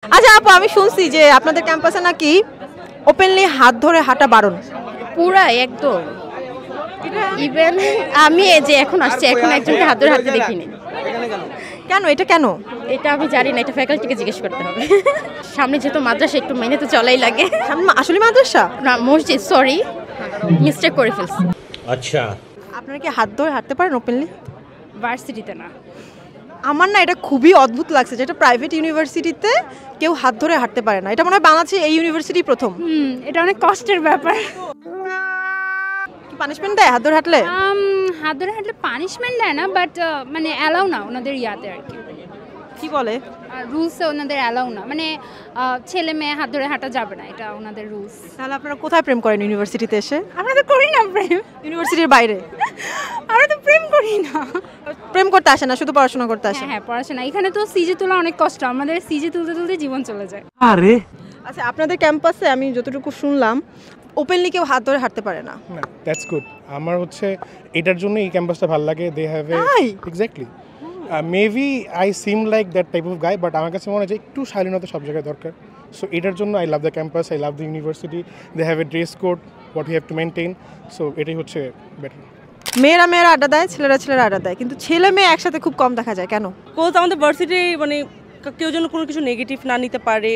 আচ্ছা আপু, আমি শুনছি যে আপনাদের ক্যাম্পাসে নাকি ওপেনলি হাত ধরে হাঁটা বারণ। পুরাই একদম। ইভেন আমি এই যে এখন আসছি, এখন একজনকে হাত ধরে হাঁটতে দেখিনি। কেন এটা কেন? এটা আমি জানি না, এটা ফ্যাকাল্টিকে জিজ্ঞেস করতে হবে। সামনে যেহেতু মাদ্রাসা, একটু মেনে তো চলাই লাগে। আসলে মাদ্রাসা না, মসজিদ, সরি মিস্টেক করে ফেলছি। আচ্ছা, আপনারা কি হাত ধরে হাঁটতে পারেন ওপেনলি? ভার্সিটিতে না। আমার না এটা খুবই অদ্ভুত লাগছে, যেটা প্রাইভেট ইউনিভার্সিটিতে কেউ হাত ধরে হাঁটতে পারে না। এটা মনে হয় বাংলাদেশে এই ইউনিভার্সিটি প্রথম। এটা অনেক কষ্টের ব্যাপার। কি পানিশমেন্ট দেয় হাত ধরে হাঁটলে? হাত ধরে হাঁটলে পানিশমেন্ট দেয় না, বাট মানে অ্যালাউ না ওনাদের ইয়াতে আর কি। কি বলে? রুলসে ওনাদের অ্যালাউ না, মানে ছেলে মেয়ে হাত ধরে হাঁটা যাবে না, এটা ওনাদের রুলস। তাহলে আপনারা কোথায় প্রেম করেন ইউনিভার্সিটিতে এসে? আমরা তো করি না প্রেম, ইউনিভার্সিটির বাইরে? আমরা তো প্রেম করি না। প্রেম করতে আসে না, শুধু পড়াশোনা করতে আসে? হ্যাঁ, পড়াশোনা। এখানে তো সিজি তোলা অনেক কষ্ট, আমাদের সিজি তুলতে তুলতে জীবন চলে যায়। আরে আচ্ছা, আপনাদের ক্যাম্পাসে আমি যতটুকু শুনলাম ওপেনলি কেউ হাত ধরে হাঁটতে পারে না। না, দ্যাটস গুড। আমার হচ্ছে এটার জন্য এই ক্যাম্পাসটা ভালো লাগে। দে হ্যাভ এ তাই? Exactly maybe I SIM like that type of guy, but আমার কাছে মনে হয় যে একটু শালীনতা সব জায়গায় দরকার। সো এটার জন্য I love the campus, I love the university. They have a dress code what you have to maintain. So এটাই হচ্ছে বেটার। মেয়েরা আড্ডা দেয়, ছেলেরা আড্ডা দেয়, কিন্তু ছেলে মেয়ে একসাথে খুব কম দেখা যায়, কেন? কোচ আমাদের ভার্সিটি মানে কেউ যেন কোনো কিছু নেগেটিভ না নিতে পারে।